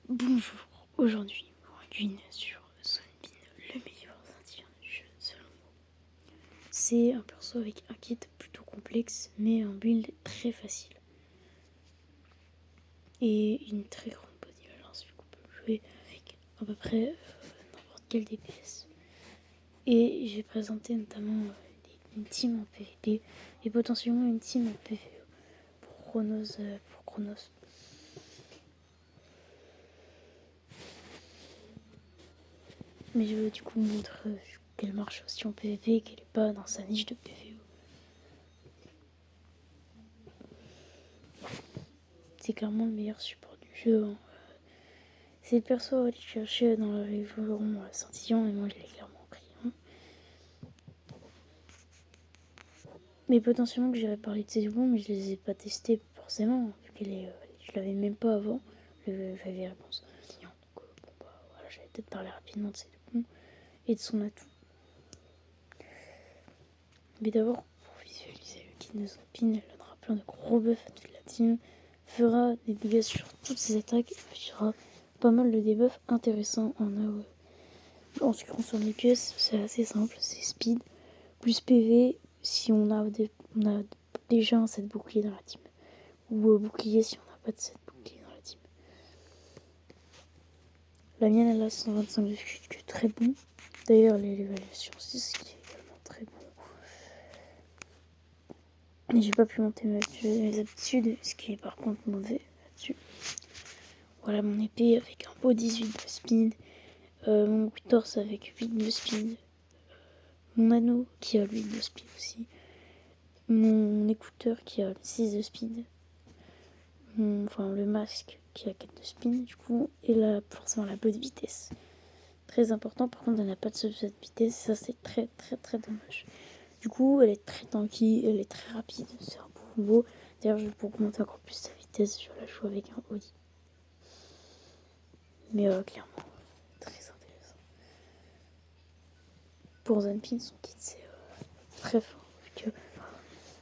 Bonjour, aujourd'hui, Ranguine sur Sunbeam, le meilleur indien du jeu selon moi. C'est un perso avec un kit plutôt complexe, mais un build très facile. Et une très grande polyvalence, vu qu'on peut jouer avec à peu près n'importe quel DPS. Et j'ai présenté notamment une team en PvP et potentiellement une team en PvE pour Chronos. Mais je veux du coup montrer qu'elle marche aussi en PvP et qu'elle n'est pas dans sa niche de PvE. C'est clairement le meilleur support du jeu. Hein. C'est le perso à aller chercher dans le Révolution Saint-Tillon et moi je l'ai clairement pris. Hein. Mais potentiellement que j'irais parler de ces bons, mais je les ai pas testés forcément, vu que je l'avais même pas avant, j'avais réponse Saint-Tillon. Donc bon bah voilà, j'allais peut-être parler rapidement de ces bons et de son atout. Mais d'abord, pour visualiser le kit de Zompin, elle donnera plein de gros buffs à toute la team, fera des dégâts sur toutes ses attaques et affichera pas mal de debuffs intéressants en AOE. En ce qui concerne les pièces, c'est assez simple, c'est speed, plus PV si on a déjà un set bouclier dans la team. Ou bouclier si on n'a pas de set bouclier dans la team. La mienne elle a 125 de chute qui est très bon. D'ailleurs l'évaluation 6 qui est également très bon. Et j'ai pas pu monter mes aptitudes, ce qui est par contre mauvais là-dessus. Voilà mon épée avec un beau 18 de speed. Mon torse avec 8 de speed. Mon anneau qui a 8 de speed aussi. Mon écouteur qui a 6 de speed. Le masque qui a 4 de speed du coup. Et là forcément la bonne vitesse. Très important, par contre elle n'a pas de cette vitesse. Ça c'est très très très dommage. Du coup elle est très tanky, elle est très rapide. C'est un combo. D'ailleurs pour augmenter encore plus sa vitesse, je la joue avec un Audi. Mais clairement, très intéressant. Pour Zanpin, son kit c'est très fort. Vu que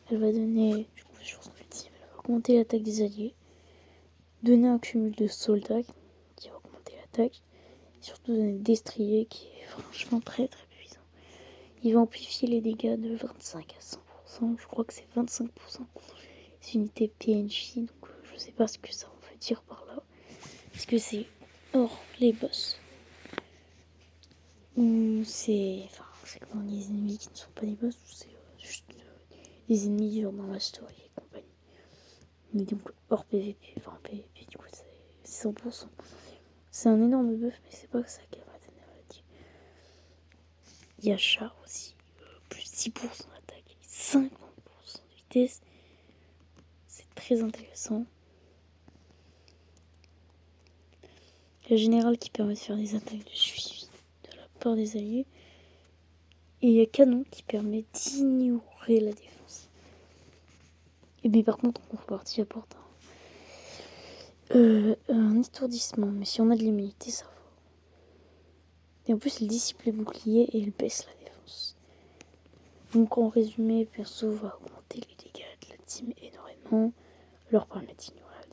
elle va donner, du coup sur son ultime, elle va augmenter l'attaque des alliés. Donner un cumul de soldats qui va augmenter l'attaque. Et surtout donner destrier qui est franchement très très puissant. Il va amplifier les dégâts de 25 à 100%. Je crois que c'est 25%. C'est une unité PNJ, donc je sais pas ce que ça veut dire par là. Est-ce que c'est hors les boss ou c'est quand les ennemis qui ne sont pas des boss ou c'est juste les ennemis genre dans la story et compagnie. Mais donc hors PVP, enfin PVP du coup c'est 100%. C'est un énorme buff mais c'est pas ça qu'elle va donner à la team. Il y a Char aussi, plus 10% d'attaque, 50% de vitesse. C'est très intéressant. Le général qui permet de faire des attaques de suivi de la part des alliés. Et il y a Canon qui permet d'ignorer la défense. Et bien par contre, en contrepartie, apporte un étourdissement. Mais si on a de l'immunité, ça va. Et en plus, il dissipe les boucliers et il baisse la défense. Donc en résumé, le perso va augmenter les dégâts de la team énormément. Leur permettre d'ignorer la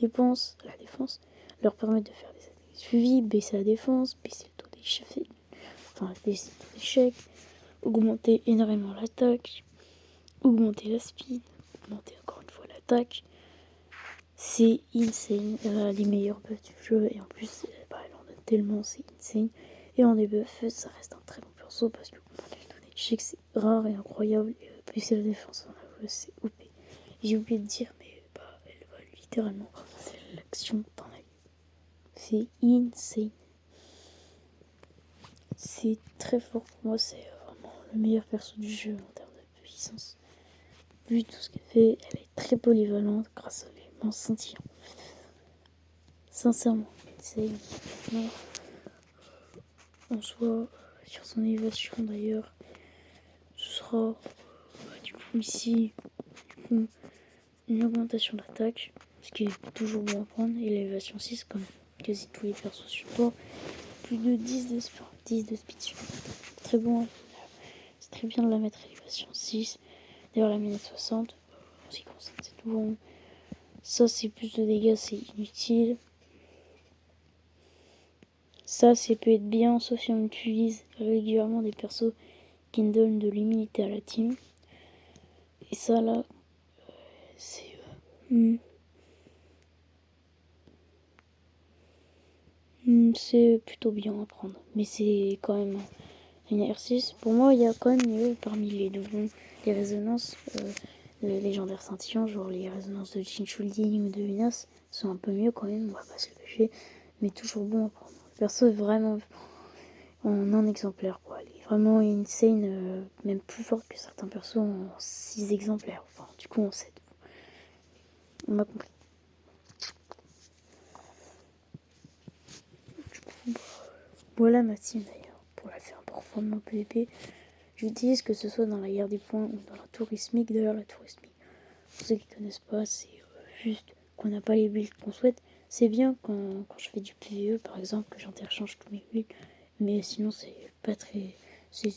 défense. Leur permettre de faire des attaques suivies, baisser la défense, baisser le taux d'échec. Baisser le taux d'échec. Augmenter énormément l'attaque. Augmenter la speed. Augmenter encore une fois l'attaque. C'est insane. Elle a les meilleurs buffs du jeu et en plus elle en donne tellement, c'est insane. Et en debuff, ça reste un très bon perso parce que je sais que c'est rare et incroyable. Et plus c'est la défense, c'est OP. J'ai oublié de dire, mais elle va littéralement ramasser l'action dans la vie. C'est insane. C'est très fort pour moi, c'est vraiment le meilleur perso du jeu en termes de puissance. Vu tout ce qu'elle fait, elle est très polyvalente grâce à l'élément scintillant. Sincèrement, c'est en soi, sur son élévation d'ailleurs, ce sera du coup ici une augmentation d'attaque, ce qui est toujours bon à prendre, et l'élévation 6 comme quasi tous les persos support, plus de 10 de speed support. Très bon, c'est très bien de la mettre à élévation 6. D'ailleurs la minute 60, en ce qui concerne c'est tout bon. Ça c'est plus de dégâts, c'est inutile. Ça peut être bien, sauf si on utilise régulièrement des persos qui me donnent de l'immunité à la team. Et ça là, c'est... c'est plutôt bien à prendre. Mais c'est quand même un exercice. Pour moi, il y a quand même mieux parmi les doublons. Les résonances légendaires scintillants, genre les résonances de Chinchuldi ou de Unas, sont un peu mieux quand même, on va pas se le cacher. Mais toujours bon à prendre. Le perso est vraiment en un exemplaire, quoi. Il est vraiment insane, même plus fort que certains persos en 6 exemplaires. Enfin, du coup, en 7. On m'a compris. Voilà ma team d'ailleurs, pour la faire performer en PvP. J'utilise que ce soit dans la guerre des points ou dans la tourismique. D'ailleurs, la tourismique, pour ceux qui ne connaissent pas, c'est juste qu'on n'a pas les builds qu'on souhaite. C'est bien quand je fais du PvE par exemple, que j'interchange tous mes builds. Mais sinon, c'est pas très. Ça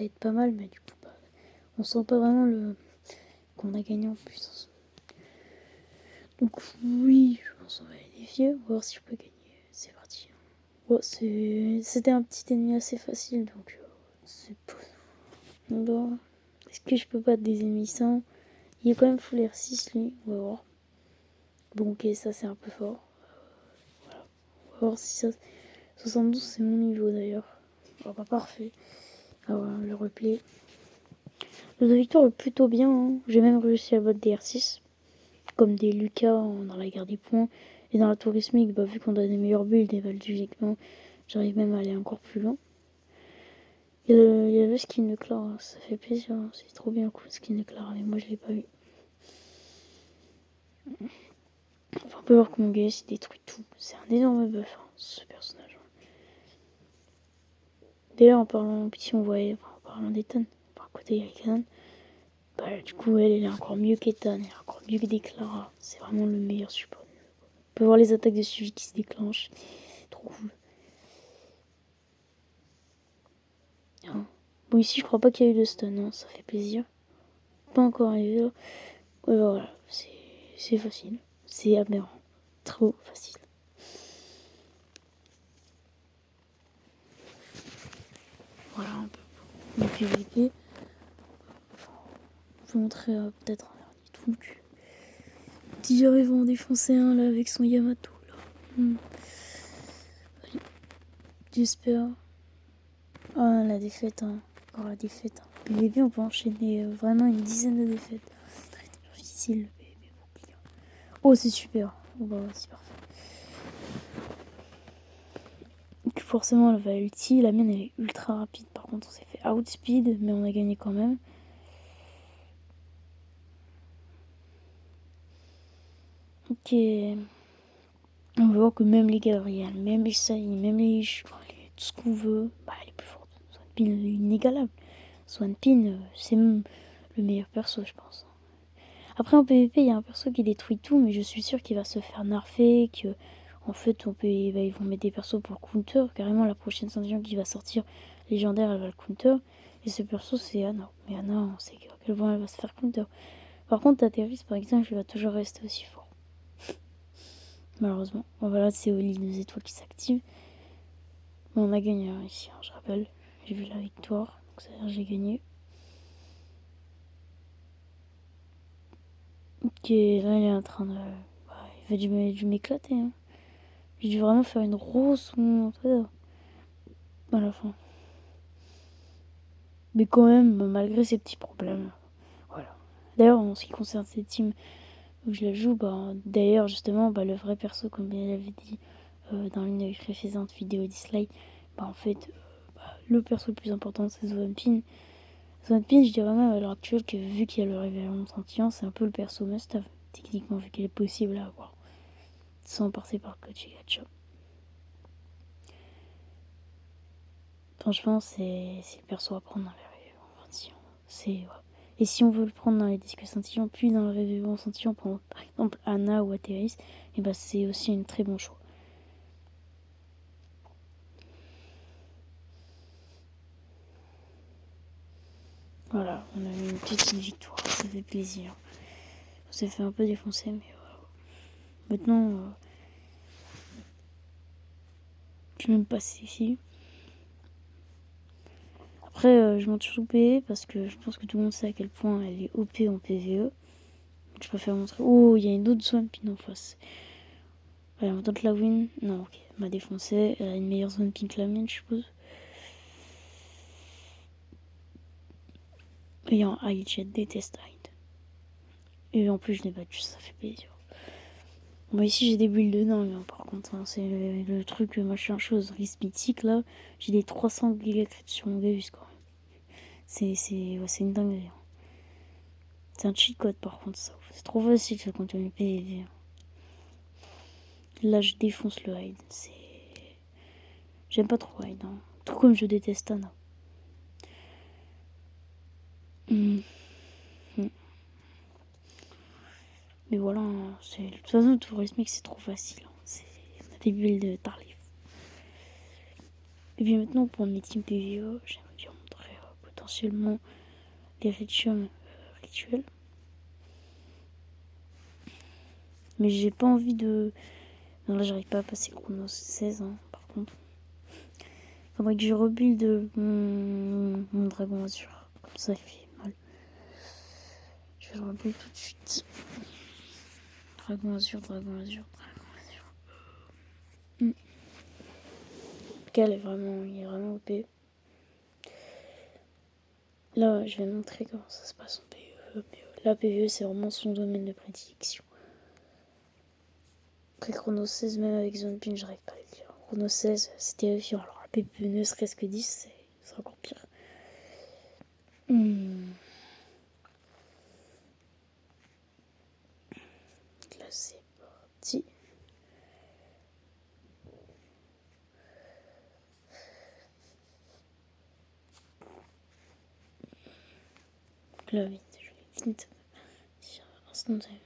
aide pas mal, mais du coup, on sent pas vraiment qu'on a gagné en puissance. Donc, oui, je pense qu'on va les défier, voir si je peux gagner. C'est parti. Bon, c'était un petit ennemi assez facile, donc c'est pas. Bon, est-ce que je peux battre des ennemis sans? Il est quand même full R6 lui, on va voir. Bon, ok, ça c'est un peu fort. Voilà. On va voir si ça. 72 c'est mon niveau d'ailleurs. Oh, pas parfait. Alors, le replay. Le de victoire est plutôt bien, hein. J'ai même réussi à battre des R6. Comme des Lucas dans la guerre des points. Et dans la tourismique, bah, vu qu'on a des meilleurs builds et logiquement, j'arrive même à aller encore plus loin. Il y a le skin de Clara, ça fait plaisir, hein. C'est trop bien cool le skin de Clara, mais moi je l'ai pas eu. Enfin, on peut voir que mon gars il détruit tout. C'est un énorme buff, hein, ce personnage. D'ailleurs, en parlant, si on voyait, en parlant d'Ethan, enfin, côté Ethan, bah, du coup, elle est encore mieux qu'Ethan, elle est encore mieux que des Clara. C'est vraiment le meilleur support. On peut voir les attaques de suivi qui se déclenchent. C'est trop cool. Hein. Bon, ici, je crois pas qu'il y a eu de stun, hein, ça fait plaisir. Pas encore arrivé là. Ouais, voilà, c'est facile. C'est aberrant. Trop facile. Voilà un peu le PVP. Enfin, je vais montrer peut-être un dernier truc. Si j'arrive à en défoncer un là avec son Yamato là. Allez, j'espère. Ah la défaite, hein. Encore la défaite. Hein. PVP on peut enchaîner vraiment une dizaine de défaites. C'est très difficile le PVP pour client. Oh c'est super. Oh bah c'est parfait. Donc, forcément elle va ulti. La mienne elle est ultra rapide. Par contre on s'est fait outspeed mais on a gagné quand même. Ok. On va voir que même les Gabriel, même les Saï, même les tout ce qu'on veut, bah elle est plus forte. Swampin est inégalable. Swampin, c'est même le meilleur perso, je pense. Après en PvP, il y a un perso qui détruit tout, mais je suis sûre qu'il va se faire nerfer, que en fait ils vont mettre des persos pour le counter. Carrément la prochaine sensation qui va sortir légendaire, elle va le counter. Et ce perso c'est Ana. Mais Ana, on sait à quel point elle va se faire counter. Par contre, Ateris par exemple, il va toujours rester aussi fort. Malheureusement. Bon, voilà, c'est au lit des étoiles qui s'active. Mais on a gagné ici, hein, je rappelle. J'ai vu la victoire, donc ça veut dire que j'ai gagné. Ok, là il est en train de. Il va dû m'éclater. Hein. J'ai dû vraiment faire une grosse montée à la fin. Mais quand même, malgré ces petits problèmes. Voilà. D'ailleurs, en ce qui concerne cette team où je la joue, d'ailleurs, justement, le vrai perso, comme je l'avais dit dans une des précédentes vidéos dislike, en fait, le perso le plus important, c'est Swampin. Swampin, je dirais même à l'heure actuelle que vu qu'il y a le réveillon sentiment, c'est un peu le perso must-have, techniquement, vu qu'il est possible à avoir. Sans passer par coach et gacha. Franchement, c'est le perso à prendre dans les réveillons sentiment. Ouais. Et si on veut le prendre dans les disques scintillants, puis dans le réveillon sentiment, par exemple Anna ou Ateris, et c'est aussi un très bon choix. Voilà, on a eu une petite victoire, ça fait plaisir. On s'est fait un peu défoncer, mais voilà. Maintenant, Je suis même passé ici. Après, je m'en suis loupé parce que je pense que tout le monde sait à quel point elle est OP en PvE. Je préfère montrer. Oh, il y a une autre zone pin en face. Elle on tente la win. Non, ok. Elle m'a défoncé. Elle a une meilleure zone pin que la mienne, je suppose. Et en hide, je déteste hide. Et en plus, je n'ai pas tué, ça fait plaisir. Bon, ici, j'ai des builds de dingue, hein, par contre. Hein, c'est le truc, machin chose, risque mythique, là. J'ai des 300 gigacrits sur mon Gaius, quoi. C'est une dinguerie. Hein. C'est un cheat code, par contre, ça. C'est trop facile, ça, quand on est PvP. Là, je défonce le hide. J'aime pas trop hide. Hein. Tout comme je déteste Ana. Mais voilà, hein, de toute façon, tout rythmique, c'est trop facile. Hein. On a des builds de Tarlif. Et puis maintenant, pour mes teams PvE, j'aimerais bien montrer potentiellement les rituels. Mais j'ai pas envie de... Non, là, j'arrive pas à passer chrono 16, hein, par contre. Faudrait que je rebuild mon dragon azur. Comme ça, il fait mal. Je vais le rebuild tout de suite. Dragon azur. En tout cas, il est vraiment OP. Là, je vais montrer comment ça se passe en PvE. La PvE, c'est vraiment son domaine de prédilection. Après chrono 16, même avec zone pin, j'arrive pas à le dire. Chrono 16, c'est terrifiant. Alors la PvE, ne serait-ce que 10, c'est encore pire. Là, c'est parti. Donc là, vite, je vais vite. Instantanément.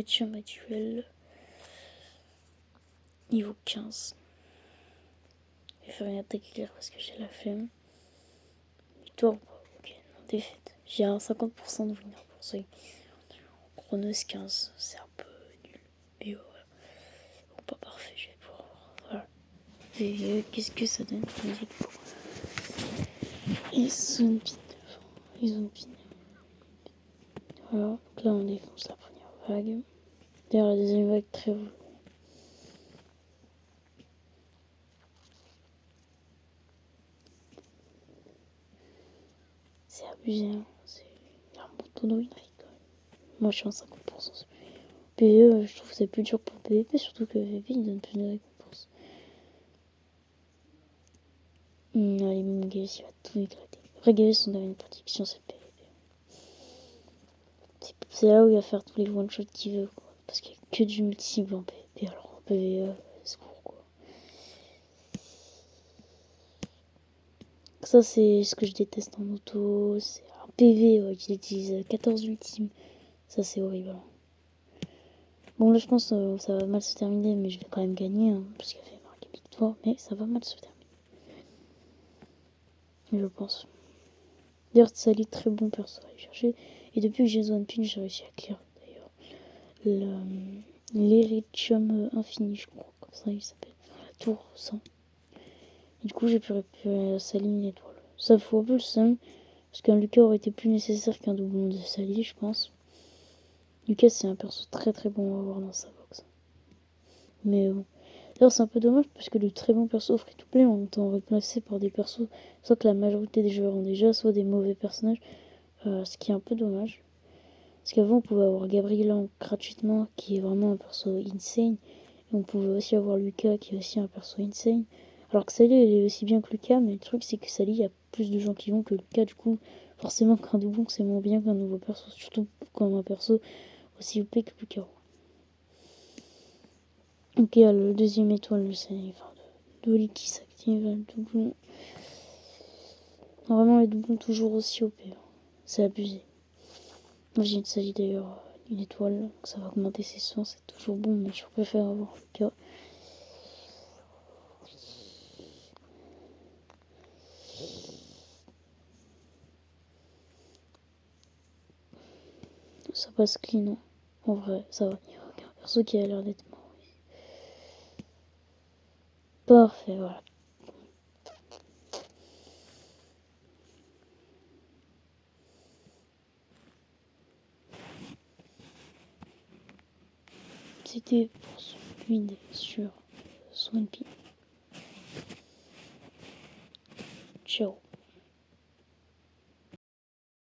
Champ actuel. Niveau 15. Je vais faire une attaque claire parce que j'ai la flemme. Victoire, ok, non, défaite. J'ai un 50% de winner pour ça. Chronos 15, c'est un peu nul. Mais voilà. Bon, pas parfait, je vais pouvoir. Voilà. Et qu'est-ce que ça donne et zone pin. Et zone pin. Voilà. Donc là, on défonce la première vague. D'ailleurs, la deuxième vague, très haut. C'est abusé, hein. Il y a un bon taux de win rate quand même. Moi, je suis en 50%. PvE, je trouve que c'est plus dur pour PvP, surtout que PvP, il donne plus de récompenses. Allez, mon Gaius, il va tout éclater. Après, Gaius, son domaine de prédiction, c'est PvP. C'est là où il va faire tous les one-shots qu'il veut, quoi. Parce qu'il n'y a que du multi-cible en PvP, alors en PvE, c'est court, quoi. Ça, c'est ce que je déteste en auto. C'est un PV, ouais, qu'il utilise 14 ultimes. Ça, c'est horrible. Hein. Bon, là, je pense que ça va mal se terminer, mais je vais quand même gagner, hein, parce qu'il a fait marquer victoire, mais ça va mal se terminer. Je pense. D'ailleurs, Sally, très bon perso à aller chercher. Et depuis que j'ai Zone Pin, j'ai réussi à clear, d'ailleurs. L'Eritium infini, je crois, comme ça il s'appelle. La tour 100. Et du coup, j'ai pu récupérer Sally une étoile. Ça fout un peu le seum, parce qu'un Lucas aurait été plus nécessaire qu'un doublon de Sally, je pense. Lucas, c'est un perso très très bon à avoir dans sa box. Mais bon. D'ailleurs, c'est un peu dommage parce que le très bon perso free-to-play ont été remplacés par des persos, soit que la majorité des joueurs ont déjà, soit des mauvais personnages. Ce qui est un peu dommage. Parce qu'avant, on pouvait avoir Gabriela gratuitement, qui est vraiment un perso insane. Et on pouvait aussi avoir Lucas, qui est aussi un perso insane. Alors que Sally, elle est aussi bien que Lucas, mais le truc, c'est que Sally, il y a plus de gens qui vont que Lucas. Du coup, forcément, qu'un doublon, c'est moins bien qu'un nouveau perso. Surtout quand un perso aussi OP que Lucas. Ok, le deuxième étoile, c'est de Oli qui s'active, le doublon. Vraiment, les doublons toujours aussi OP. Hein. C'est abusé. Moi, j'ai une Sally d'ailleurs, une étoile, donc ça va augmenter ses soins, c'est toujours bon, mais je préfère avoir Lucas. Ça passe clean, hein. En vrai, ça va. Il n'y a aucun perso qui a l'air d'être mort. Parfait, voilà. c'était pour celui sur Swampy. Ciao.